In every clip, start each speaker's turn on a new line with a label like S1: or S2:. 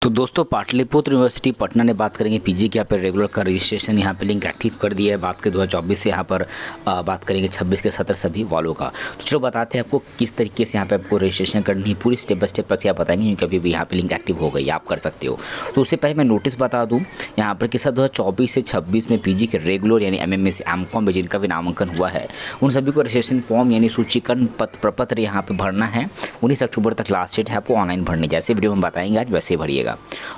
S1: तो दोस्तों पाटलिपुत्र यूनिवर्सिटी पटना ने बात करेंगे पीजी के यहाँ पर रेगुलर का रजिस्ट्रेशन यहाँ पे लिंक एक्टिव कर दिया है। बात करें 2024 से यहाँ पर बात करेंगे 26 के 17 सभी वालों का। तो चलो बताते हैं आपको किस तरीके से यहाँ पे आपको रजिस्ट्रेशन करनी है, पूरी स्टेप बाय स्टेप प्रक्रिया बताएंगे क्योंकि अभी भी यहाँ पे लिंक एक्टिव हो गई, आप कर सकते हो। तो उससे पहले मैं नोटिस बता दूँ यहाँ पर कि 2024 से 26 में पी के रेगुलर यानी MMS M.Com में जिनका भी नामांकन हुआ है उन सभी को रजिस्ट्रेशन फॉर्म यानी सूचीकरण प्रपत्र यहाँ पर भरना है। 19 अक्टूबर तक लास्ट डेट है, आपको ऑनलाइन भरने जैसे वीडियो में बताएंगे आज वैसे भरिएगा।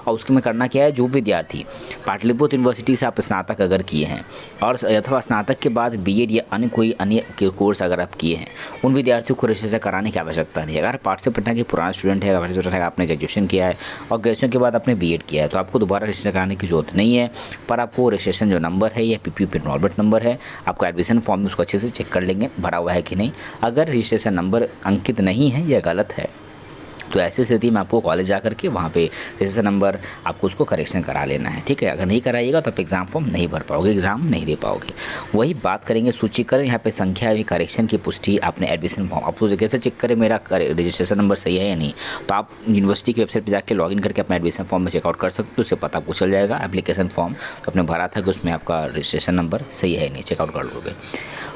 S1: और उसके में करना क्या है, जो विद्यार्थी पाटलिपुत्र यूनिवर्सिटी से आप स्नातक अगर किए हैं और अथवा स्नातक के बाद बीएड या कोई अन्य कोर्स अगर आप किए हैं उन विद्यार्थियों को रजिस्ट्रेशन कराने की आवश्यकता नहीं है। अगर पाठ से पटना के पुराना स्टूडेंट है, अगर आपने ग्रेजुएशन किया है और ग्रेजुएशन के बाद आपने बीएड किया है तो आपको दोबारा रजिस्ट्रेशन कराने की जरूरत नहीं है। पर आपको रजिस्ट्रेशन जो नंबर है या PPU एनरोलमेंट नंबर है, आपको एडमिशन फॉर्म में उसको अच्छे से चेक कर लेंगे भरा हुआ है कि नहीं। अगर रजिस्ट्रेशन नंबर अंकित नहीं है या गलत है तो ऐसी स्थिति में आपको कॉलेज जा करके वहाँ पे रजिस्ट्रेशन नंबर आपको उसको करेक्शन करा लेना है, ठीक है। अगर नहीं कराइएगा तो आप एग्ज़ाम फॉर्म नहीं भर पाओगे, एग्ज़ाम नहीं दे पाओगे। वही बात करेंगे सूचीकरण, यहाँ पे संख्या या करेक्शन की पुष्टि आपने एडमिशन फॉर्म आपको कैसे चेक करें मेरा रजिस्ट्रेशन नंबर सही है या नहीं। तो आप यूनिवर्सिटी की वेबसाइट पर जाकर लॉगिन करके अपना एडमिशन फॉर्म में चेकआउट कर सकते हो, उससे पता आपको चल जाएगा। एप्लीकेशन फॉर्म आपने भरा था कि उसमें आपका रजिस्ट्रेशन नंबर सही है नहीं, चेकआउट कर लोगे।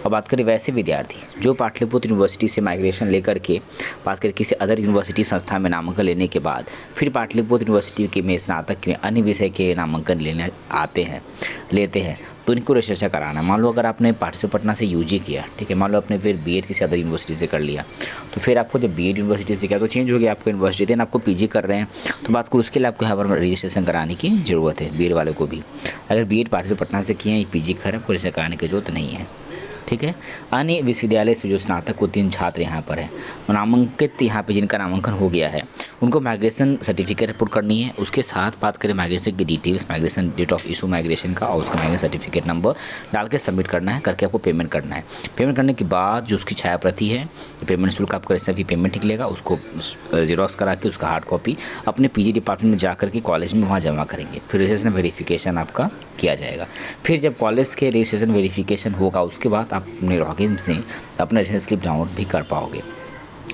S1: और बात करें वैसे विद्यार्थी जो पाटलिपुत्र यूनिवर्सिटी से माइग्रेशन लेकर के बात करें किसी अदर यूनिवर्सिटी संस्था में नामांकन लेने के बाद फिर पाटलिपुत्र यूनिवर्सिटी के में स्नातक में अन्य विषय के नामांकन लेते हैं तो इनको रजिस्ट्रेशन कराना। मान लो अगर आपने पाटलिपुत्र पटना से UG किया, ठीक है, मान लो आपने फिर बीएड किसी अदर यूनिवर्सिटी से कर लिया तो फिर आपको जब बीएड यूनिवर्सिटी से किया तो चेंज हो गया आपको यूनिवर्सिटी, देन आपको PG कर रहे हैं तो बात करो उसके लिए आपको यहाँ पर रजिस्ट्रेशन कराने की ज़रूरत है बीएड वाले को भी। अगर बीएड पाटलिपुत्र पटना से किए हैं PG कर आपको रजिस्ट्रेशन कराने की जरूरत नहीं है, ठीक है। अन्य विश्वविद्यालय से जो स्नातक उत्तीर्ण छात्र यहाँ पर है नामांकित, यहाँ पे जिनका नामांकन हो गया है उनको माइग्रेशन सर्टिफिकेट रिपोर्ट करनी है। उसके साथ बात करें माइग्रेशन की details, migration date of issue migration का और उसका माइग्रेशन सर्टिफिकेट नंबर डाल के सबमिट करना है, करके आपको पेमेंट करना है। पेमेंट करने के बाद जो उसकी छाया प्रति है पेमेंट शुल्क आपका जैसे भी पेमेंट निकलेगा उसको जीरोक्स करा के उसका हार्ड कॉपी अपने PG डिपार्टमेंट में जा करके कॉलेज में वहाँ जमा करेंगे। फिर रजिस्ट्रेशन वेरिफिकेशन आपका किया जाएगा। फिर जब कॉलेज के रजिस्ट्रेशन वेरिफिकेशन होगा उसके बाद आप अपने लॉगिन से अपना रजिस्ट्रेशन स्लिप डाउनलोड भी कर पाओगे।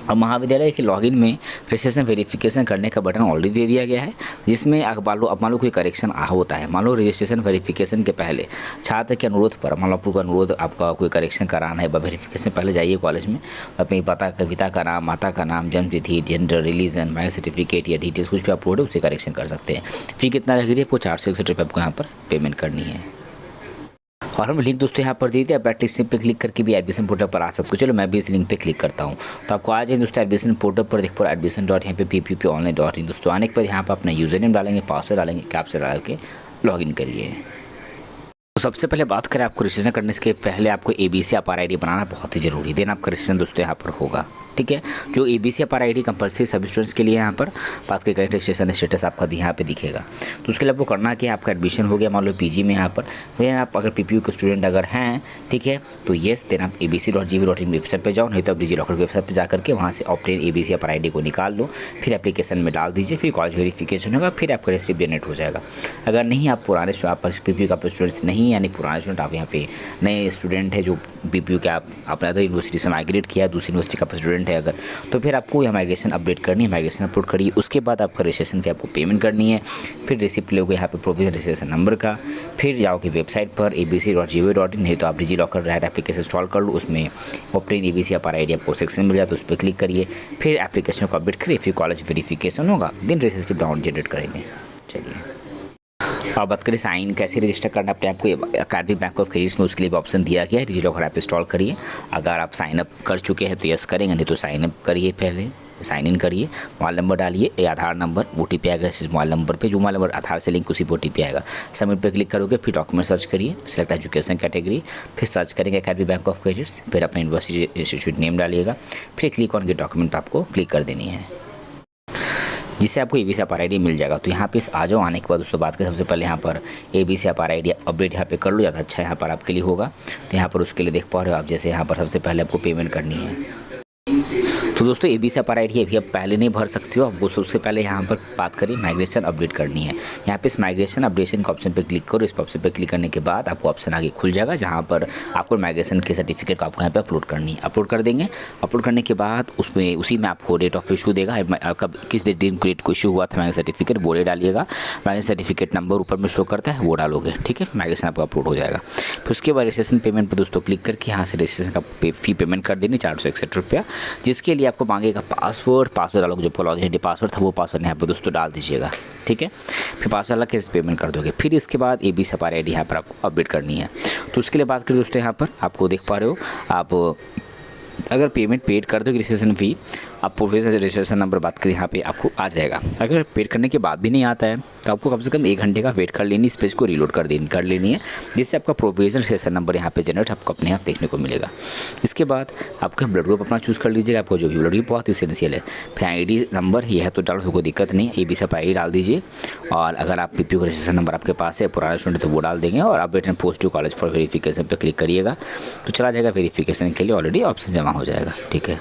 S1: और महाविद्यालय के लॉगिन में रजिस्ट्रेशन वेरिफिकेशन करने का बटन ऑलरेडी दे दिया गया है, जिसमें मान लो कोई करेक्शन होता है। मान लो रजिस्ट्रेशन वेरिफिकेशन के पहले छात्र के अनुरोध पर मान लो आपको अनुरोध आपका कोई करेक्शन कराना है, वेरिफिकेशन पहले जाइए कॉलेज में अपने पिता का नाम, माता का नाम, जन्म तिथि, जेंडर, रिलीजन, मैरिज सर्टिफिकेट या डिटेल्स कुछ भी अपलोड है उसे करेक्शन कर सकते हैं। फी कितना लग रही है आपको 461 रुपये आपको यहाँ पर पेमेंट करनी है। और हम लिंक दोस्तों यहाँ पर दी थी, आप लिंक पे क्लिक करके भी एडमिशन पोर्टल पर आ सकते हो। चलो मैं भी इस लिंक पे क्लिक करता हूँ तो आपको आ जाए दोस्तों एडमिशन पोर्टल पर, देख पर एडमिशन डॉट यहाँ पे PPUP-online.in दोस्तों। आने के बाद यहाँ पर अपना यूज़र नेम डालेंगे, पासवर्ड डालेंगे, कैप्चा डाल के लॉगिन करिए। तो सबसे पहले बात करें आपको रजिस्ट्रेशन करने से पहले आपको ABC अपार ID बनाना बहुत ही जरूरी है, देन आपका रजिस्ट्रेशन दोस्तों यहाँ पर होगा, ठीक है। जो ABC अपार ID कंपलसरी सभी स्टूडेंट्स के लिए यहाँ पर बात करें रजिस्ट्रेशन स्टेटस आपका यहाँ पे दिखेगा। तो उसके लिए आपको करना क्या है, आपका एडमिशन हो गया मान लो PG में यहाँ पर, देन आप अगर PPU के स्टूडेंट अगर हैं, ठीक है, तो येस देन आप abc.gv.in वेबसाइट पर जाओ, नहीं तो आप डिजिलॉकर वेबसाइट पर जाकर के वहाँ से ऑप्टेन ABC अपार ID को निकाल लो, फिर एप्लीकेशन में डाल दीजिए, फिर कॉलेज वेरिफिकेशन होगा, फिर आपका रिसिप्ट जनरेट हो जाएगा। अगर नहीं आप पुराने PPU का स्टूडेंट्स नहीं यानी पुराने स्टूडेंट आप यहाँ पे नए स्टूडेंट है जो PPU के आप अपने अदर यूनिवर्सिटी से माइग्रेट किया है, दूसरी यूनिवर्सिटी का स्टूडेंट है अगर, तो फिर आपको यह माइग्रेशन अपडेट करनी है, माइग्रेशन अपलोड करिए। उसके बाद आपका रजिस्ट्रेशन फी आपको पेमेंट करनी है। फिर रिसिप्ट लोगे यहाँ पे प्रोविजनल रजिस्ट्रेशन नंबर का, फिर जाओगे वेबसाइट पर abc.gov.in, नहीं तो आप डिजिलॉकर राइट एप्लीकेशन इंस्टॉल कर लो, उसमें ऑप्टेन ABC अपार ID आपको सेक्शन मिल जाए तो उस पर क्लिक करिए, फिर एप्लीकेशन को अपडेट करिए, फिर कॉलेज वेरिफिकेशन होगा, देन रजिस्ट्रेशन डाउन जनरेट करेंगे। चलिए और बात करें साइन कैसे रजिस्टर करना अपने आपको अकादमिक बैंक ऑफ क्रेडिट्स में, उसके लिए भी ऑप्शन दिया गया है, डिजिलॉकर ऐप इंस्टॉल करिए। अगर आप साइन अप कर चुके हैं तो यस करेंगे, नहीं तो साइन अप करिए, पहले साइन इन करिए, मोबाइल नंबर डालिए या आधार नंबर, OTP आएगा इस मोबाइल नंबर पे, जो मोबाइल नंबर आधार से लिंक उसी पर OTP आएगा। सबमिट पे क्लिक करोगे, फिर डॉक्यूमेंट सर्च करिए, सिलेक्ट एजुकेशन कैटेगरी, फिर सर्च करेंगे अकादमिक बैंक ऑफ क्रेडिट्स, फिर अपना यूनिवर्सिटी इंस्टीट्यूट नेम डालिएगा, फिर क्लिक ऑन के डॉक्यूमेंट आपको क्लिक कर देनी है, जिससे आपको ABC अपार ID मिल जाएगा। तो यहाँ पे आ जाओ, आने के बाद उसके बाद सबसे पहले यहाँ पर ABC अपार ID अपडेट यहाँ पे कर लो, ज़्यादा अच्छा यहाँ पर आपके लिए होगा। तो यहाँ पर उसके लिए देख पा रहे हो आप, जैसे यहाँ पर सबसे पहले आपको पेमेंट करनी है। तो दोस्तों ABCAPR आईडी अभी आप पहले नहीं भर सकते हो, आपको उससे पहले यहाँ पर बात करें माइग्रेशन अपडेट करनी है। यहाँ पे इस माइग्रेशन अपडेशन के ऑप्शन पे क्लिक करो। इस ऑप्शन पे क्लिक करने के बाद आपको ऑप्शन आगे खुल जाएगा जहाँ पर आपको माइग्रेशन के सर्टिफिकेट को आपको यहाँ पे अपलोड करनी है। अपलोड कर देंगे। अपलोड करने के बाद उसमें उसी में आपको डेट ऑफ इशू देगा, कब किस दिन को इशू हुआ था माइग्रेशन सर्टिफिकेट, वो डेट डालिएगा। माइग्रेशन सर्टिफिकेट नंबर ऊपर में शो करता है, वो डालोगे, ठीक है। माइग्रेशन आपका अपलोड हो जाएगा। फिर उसके बाद रजिस्ट्रेशन पेमेंट पर दोस्तों क्लिक करके यहाँ से रजिस्ट्रेशन का फ़ी पेमेंट कर देनी 461 रुपया, जिसके लिए आपको मांगेगा पासवर्ड डालोगे, जो लॉगिन आईडी पासवर्ड था वो पासवर्ड यहाँ पर दोस्तों डाल दीजिएगा, ठीक है। फिर पासवर्ड डाल के पेमेंट कर दोगे। फिर इसके बाद ABCAPR आईडी यहाँ पर आपको अपडेट करनी है। तो उसके लिए बात करें दोस्तों, यहाँ पर आपको देख पा रहे हो, आप अगर पेमेंट पेड कर दो रजिस्ट्रेशन फ़ी, आप प्रोविजनल रजिस्ट्रेशन नंबर बात करें यहाँ पे आपको आ जाएगा। अगर पेड करने के बाद भी नहीं आता है तो आपको कम से कम 1 घंटे का वेट कर लेनी, इस पेज को रीलोड कर लेनी है, जिससे आपका प्रोविजनल रजिस्ट्रेशन नंबर यहाँ पे जनरेट आपको अपने आप देखने को मिलेगा। इसके बाद आपका ब्लड ग्रुप अपना चूज़ कर लीजिएगा, आपको जो भी ब्लड ग्रुप बहुत इसेंशियल है। फिर ID नंबर ये है तो डालो, तो कोई दिक्कत नहीं, ABCAPR आईडी डाल दीजिए। और अगर आप PPO का रजिस्ट्रेशन नंबर आपके पास है पुराना स्टूडेंट तो वो डाल देंगे। और update and post to college for verification पर क्लिक करिएगा तो चला जाएगा वेरिफिकेशन के लिए, ऑलरेडी ऑप्शन जमा हो जाएगा, ठीक है।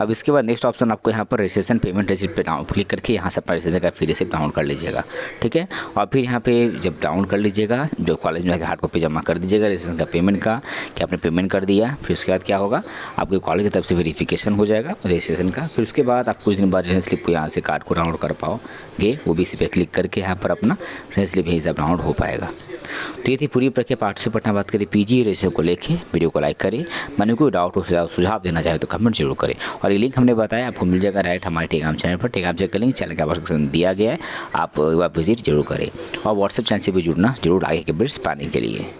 S1: अब इसके बाद नेक्स्ट ऑप्शन आपको यहाँ पर रजिस्ट्रेशन पेमेंट रिसिप्ट पे क्लिक करके यहाँ से अपना रजिस्ट्रेशन का फी रिसिप्ट डाउनलोड कर लीजिएगा, ठीक है। और फिर यहाँ पे जब डाउनलोड कर लीजिएगा, जो कॉलेज में हार्ड कॉपी जमा कर दीजिएगा रजिस्ट्रेशन का पेमेंट का कि आपने पेमेंट कर दिया। फिर उसके बाद क्या होगा, आपके कॉलेज की तरफ से वेरिफिकेशन हो जाएगा रजिस्ट्रेशन का। फिर उसके बाद आप कुछ दिन बाद रजिस्ट्रेशन स्लिप को यहाँ से कार्ड को डाउनलोड कर पाओगे, वो भी इसी पे क्लिक करके यहाँ पर अपना रजिस्ट्रेशन स्लिप यहीं से डाउनलोड हो पाएगा। तो ये थी पूरी प्रक्रिया। पार्टिसिपेंट में बात करें PG रजिस्ट्रेशन को लेके। वीडियो को लाइक करें, मैंने कोई डाउट हो सुझाव देना चाहे तो कमेंट जरूर करें। और ये लिंक हमने बताया आपको मिल जाएगा डायरेक्ट हमारे टेलीग्राम चैनल पर। टेलीग्राम चेक कर लेंगे, चैनल का सेक्शन दिया गया है, आप एक बार विजिट जरूर करें। और व्हाट्सएप चैनल से भी जुड़ना जरूर आगे के बिट्स पाने के लिए।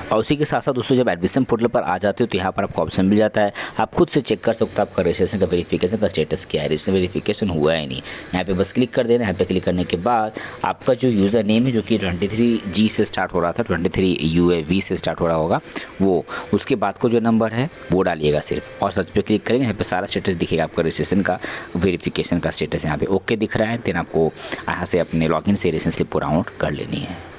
S1: और उसी के साथ साथ दोस्तों जब एडमिशन पोर्टल पर आ जाते हो तो यहाँ पर आपको ऑप्शन मिल जाता है, आप खुद से चेक कर सकते हो आपका रजिस्ट्रेशन का वेरिफिकेशन का स्टेटस क्या है। रजिस्ट्रेशन वेरिफिकेशन हुआ है नहीं, यहाँ पे बस क्लिक कर देना। यहाँ पे क्लिक करने के बाद आपका जो यूज़र नेम है जो कि 23G से स्टार्ट हो रहा था, 23UAV से स्टार्ट हो रहा होगा वो, उसके बाद को जो नंबर है वो डालिएगा सिर्फ। और सर्च पे क्लिक करेंगे, यहाँ पे सारा स्टेटस दिखेगा आपका रजिस्ट्रेशन का वेरिफिकेशन का स्टेटस। यहाँ पे ओके दिख रहा है, देन आपको यहाँ से अपने लॉगिन से रजिस्ट्रेशन स्लिप को डाउनलोड कर लेनी है।